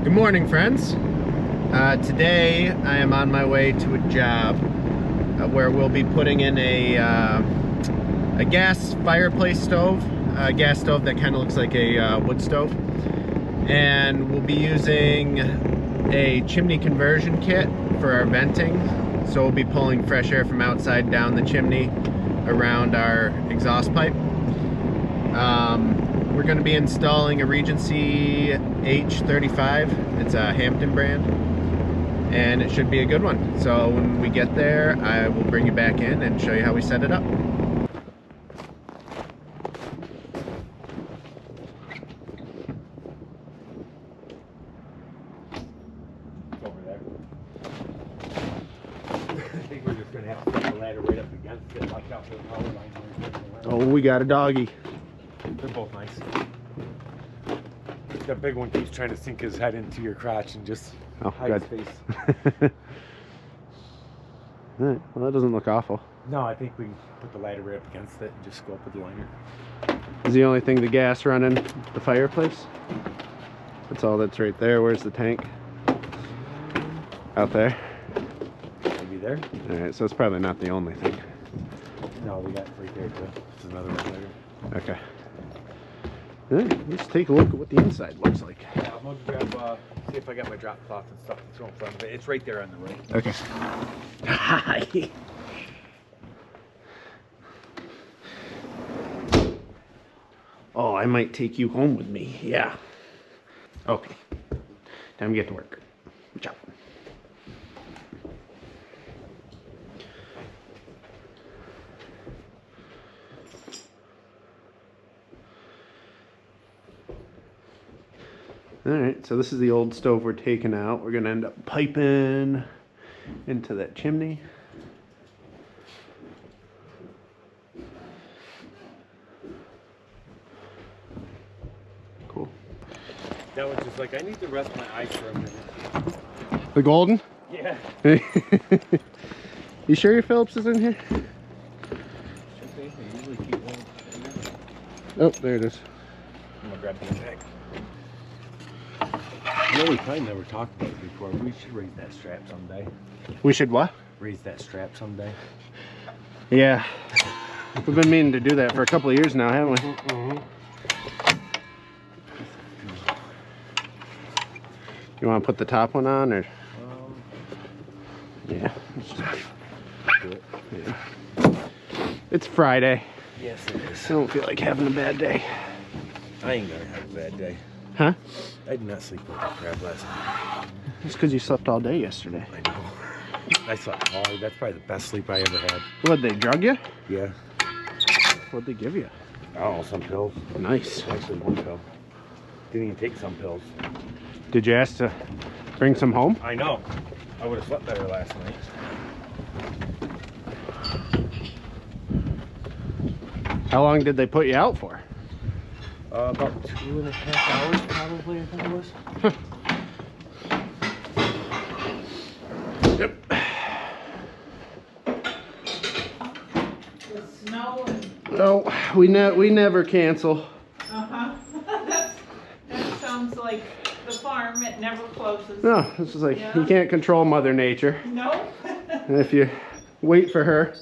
Good morning, friends. Today I am on my way to a job where we'll be putting in a gas fireplace stove, a gas stove that kind of looks like a wood stove, and we'll be using a chimney conversion kit for our venting. So we'll be pulling fresh air from outside down the chimney around our exhaust pipe. We're going to be installing a Regency H35. It's a Hampton brand, and it should be a good one. So when we get there, I will bring you back in and show you how we set it up. Over there. I think we're just going to have to put the ladder right up against it, watch out for the power line. Oh, we got a doggy. They're both nice. That big one keeps trying to sink his head into your crotch and just hide his face. Alright, well, that doesn't look awful. No, I think we can put the ladder right up against it and just go up with the liner. Is the only thing the gas running the fireplace? That's all that's right there. Where's the tank? Out there? Maybe there? Alright, so it's probably not the only thing. No, we got it right there too. There's another one later. Okay. Alright, let's take a look at what the inside looks like. Yeah, I'm gonna grab, see if I got my drop cloth and stuff to throw in front of it. It's right there on the right. Okay. Hi. Oh, I might take you home with me. Yeah. Okay. Time to get to work. Good job. Alright, so this is the old stove we're taking out. We're going to end up piping into that chimney. Cool. That was just like, I need to rest my eyes for a minute. The golden? Yeah. You sure your Phillips is in here? Should be. I usually keep one in there. Oh, there it is. I'm gonna grab the bag. You know, we probably never talked about it before. We should raise that strap someday. We should what? Raise that strap someday. Yeah. We've been meaning to do that for a couple of years now, haven't we? Mm-hmm. You want to put the top one on, or? Yeah. Let's just Do it. Yeah. It's Friday. Yes, it is. I don't feel like having a bad day. I ain't gonna have a bad day. Huh? I did not sleep with that crap last night. It's because you slept all day yesterday. I know. I slept hard. That's probably the best sleep I ever had. What'd they drug you? Yeah. What'd they give you? I don't know, some pills. Nice. Actually, one pill. Didn't even take some pills. Did you ask to bring some home? I know. I would have slept better last night. How long did they put you out for? About 2.5 hours probably, I think it was. Yep. The snow and... No, we never cancel. Uh-huh. That sounds like the farm, it never closes. No, this is like, Yeah. you can't control Mother Nature. No? And if you wait for her,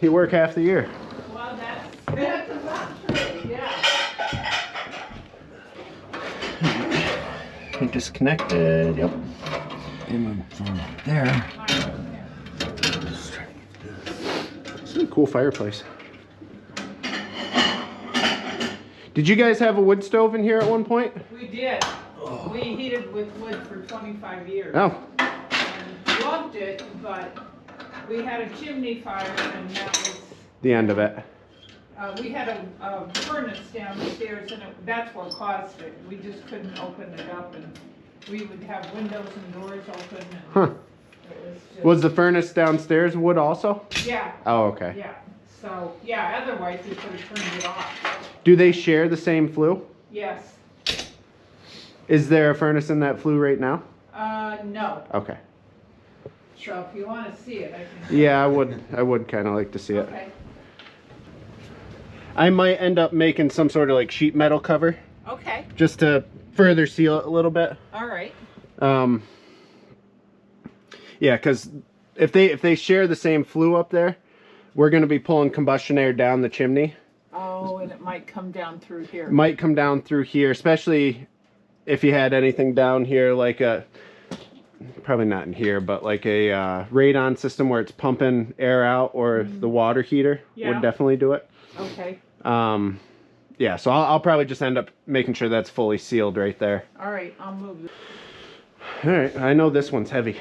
you work half the year. Well, that's not true, yeah. Disconnected, yep. And from there. It's a cool fireplace. Did you guys have a wood stove in here at one point? We did. We heated with wood for 25 years. Oh. And loved it, but we had a chimney fire and that was... The end of it. We had a furnace downstairs and that's what caused it. We just couldn't open it up and we would have windows and doors open and Huh. it was just... Was the furnace downstairs wood also? Yeah. Oh, okay. Yeah. So, yeah, otherwise we could have turned it off. Do they share the same flue? Yes. Is there a furnace in that flue right now? No. Okay. So if you want to see it, I can... Yeah, I would kind of like to see it. Okay. I might end up making some sort of like sheet metal cover Okay, just to further seal it a little bit. all right. Yeah, because if they share the same flue up there, we're going to be pulling combustion air down the chimney. Oh, and it might come down through here. Might come down through here, especially if you had anything down here like a, probably not in here, but like a radon system where it's pumping air out, or the water heater would definitely do it. Okay. Yeah, so I'll probably just end up making sure that's fully sealed right there. All right, I'll move it. All right, I know this one's heavy.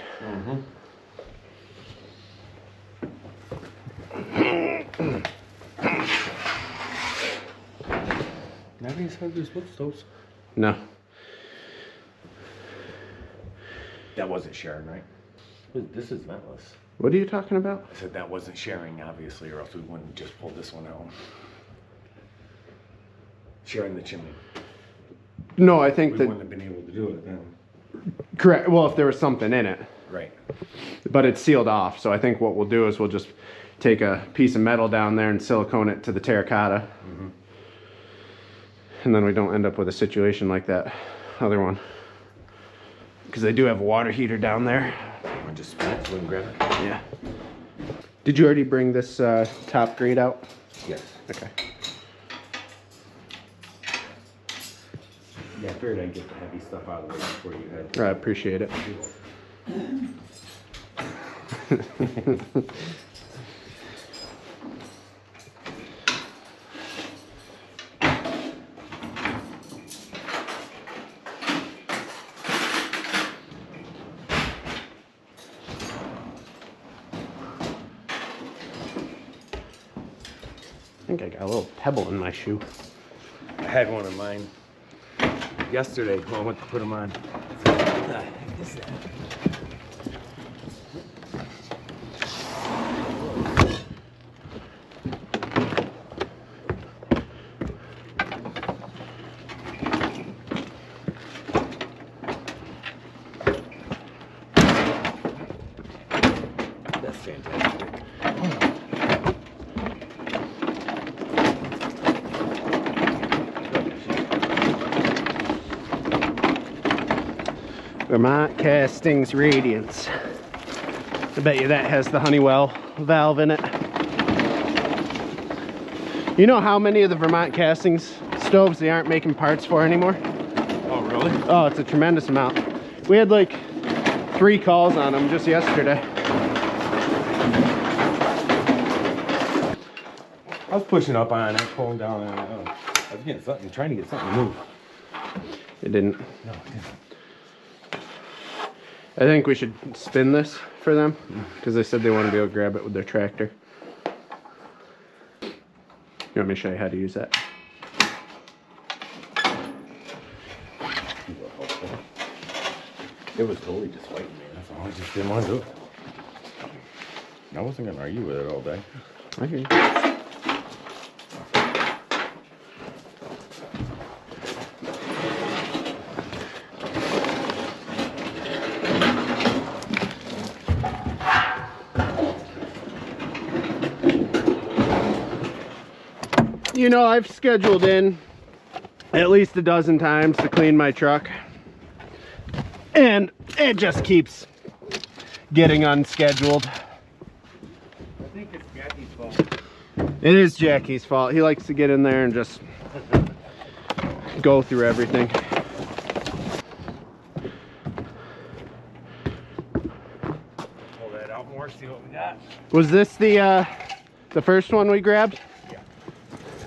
Nobody's heard these wood stoves. No. That wasn't sharing, right? This is ventless. What are you talking about? I said that wasn't sharing, obviously, or else we wouldn't just pull this one out. Sharing the chimney. No, I think We that... wouldn't have been able to do it then. Correct. Well, if there was something in it. Right. But it's sealed off, so I think what we'll do is we'll just take a piece of metal down there and silicone it to the terracotta. And then we don't end up with a situation like that other one. Because they do have a water heater down there. I'll just spin it so we can grab it. Yeah. Did you already bring this top grate out? Yes. Okay. Yeah, I figured I'd get the heavy stuff out of the way before you had. I appreciate it. I think I got a little pebble in my shoe. I had one of mine yesterday when I went to put them on. What the heck is that? That's fantastic. Vermont Castings Radiance. I bet you that has the Honeywell valve in it. You know how many of the Vermont Castings stoves they aren't making parts for anymore? Oh, really? Oh, it's a tremendous amount. We had like 3 calls on them just yesterday. I was pushing up on it, pulling down on it. I was getting something, trying to get something to move. It didn't. No, it didn't. I think we should spin this for them because they said they want to be able to grab it with their tractor. You want me to show you how to use that? It was totally just fighting me. That's all. I just didn't want to do it. I wasn't going to argue with it all day. I hear you. You know, I've scheduled in at least a dozen times to clean my truck, and it just keeps getting unscheduled. I think it's Jackie's fault. It is Jackie's fault. He likes to get in there and just go through everything. Pull that out more, see what we got. Was this the first one we grabbed? Yeah.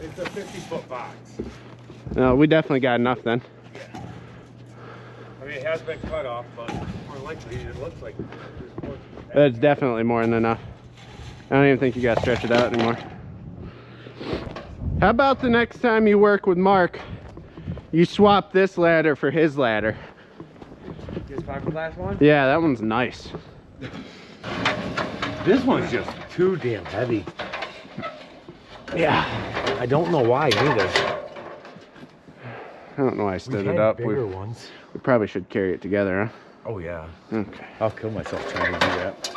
It's a 50-foot box. No, we definitely got enough then. Yeah. I mean, it has been cut off, but more likely it looks like there's more. That's definitely more than enough. I don't even think you gotta stretch it out anymore. How about the next time you work with Mark, you swap this ladder for his ladder? This fiberglass one? Yeah, that one's nice. This one's just too damn heavy. Yeah. I don't know why either. I don't know why I stood it up. Bigger ones. We probably should carry it together, Oh yeah. huh? Okay. I'll kill myself trying to do that.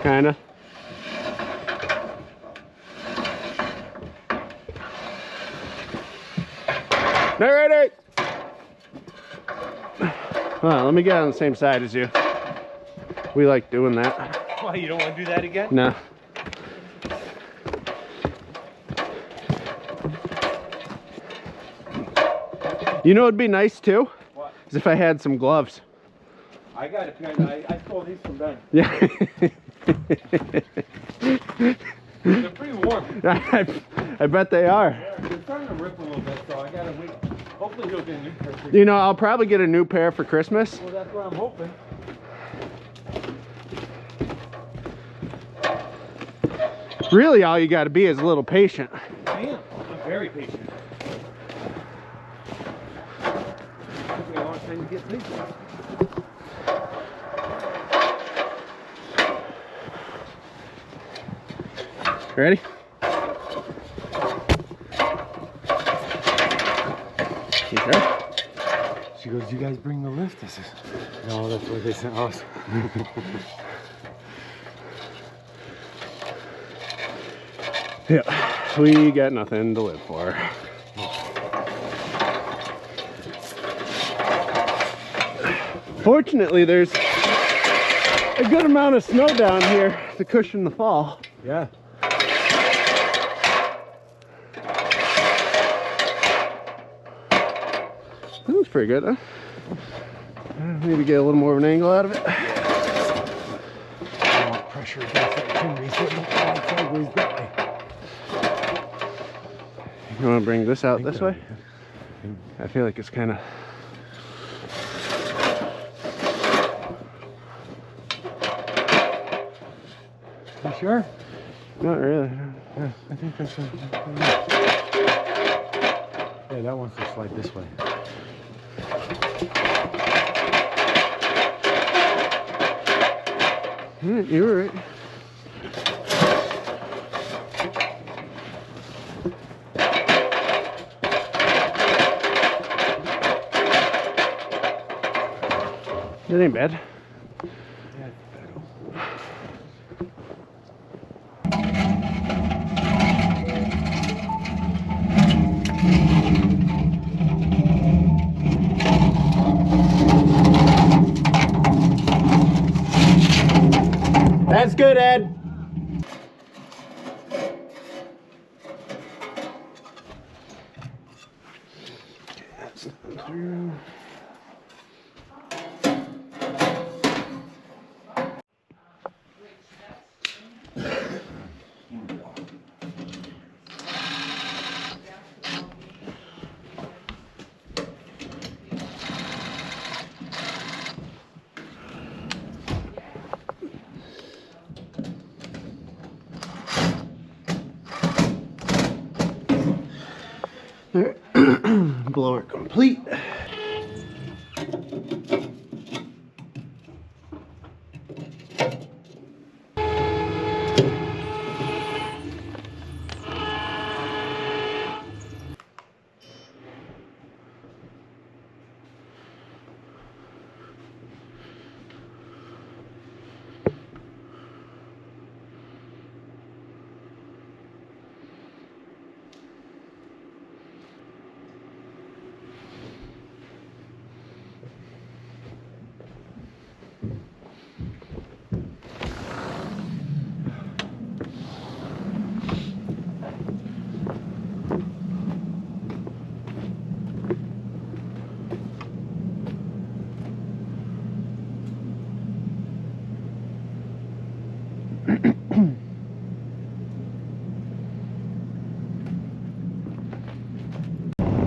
Kinda. Not ready. Hold on, let me get on the same side as you. We like doing that. Why, you don't want to do that again? No. You know what'd be nice too? What? Is if I had some gloves. I got a pair. I stole these from Ben. Yeah. They're pretty warm. I bet they are. They're starting to rip a little bit, so I gotta wait. Hopefully he'll get a new pair. You know, I'll probably get a new pair for Christmas. Well, that's what I'm hoping. Really, all you got to be is a little patient. I am. I'm very patient. Took me a long time to get these. Ready? You sure? She goes, "You guys bring the lift?" I says, "No, that's what they sent us." Yeah, we got nothing to live for. Fortunately, there's a good amount of snow down here to cushion the fall. Yeah. That looks pretty good, huh? Maybe get a little more of an angle out of it. I want pressure against that chimney so it don't fall sideways that way. You want to bring this out this way? I feel like it's kind of... You sure? Not really. Yeah, I think that's a... Yeah, that wants to slide this way. You were right. It ain't bad. Yeah. That's good, Ed. That's through. Blower complete.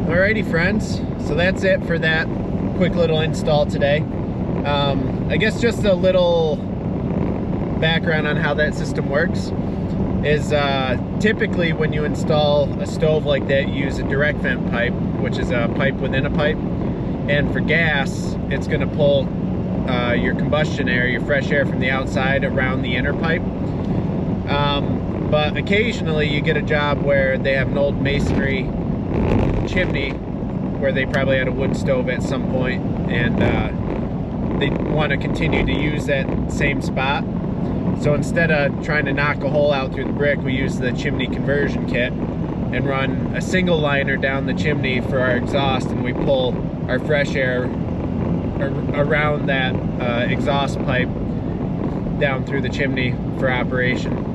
Alrighty friends, so that's it for that quick little install today. I guess just a little background on how that system works is typically when you install a stove like that, you use a direct vent pipe, which is a pipe within a pipe, and for gas it's going to pull your combustion air, your fresh air from the outside around the inner pipe. But occasionally you get a job where they have an old masonry chimney where they probably had a wood stove at some point, and they want to continue to use that same spot. So instead of trying to knock a hole out through the brick, we use the chimney conversion kit, and run a single liner down the chimney for our exhaust, and we pull our fresh air around that exhaust pipe down through the chimney for operation.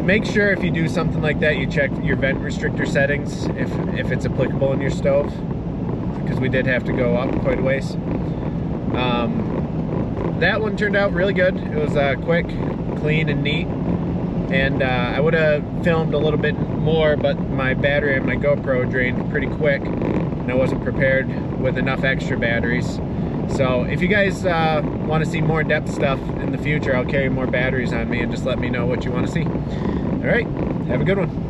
Make sure if you do something like that, you check your vent restrictor settings if it's applicable in your stove, because we did have to go up quite a ways. That one turned out really good. It was quick, clean, and neat. And I would have filmed a little bit more, but my battery on my GoPro drained pretty quick, and I wasn't prepared with enough extra batteries. So if you guys want to see more in-depth stuff in the future, I'll carry more batteries on me, and just let me know what you want to see. All right, have a good one.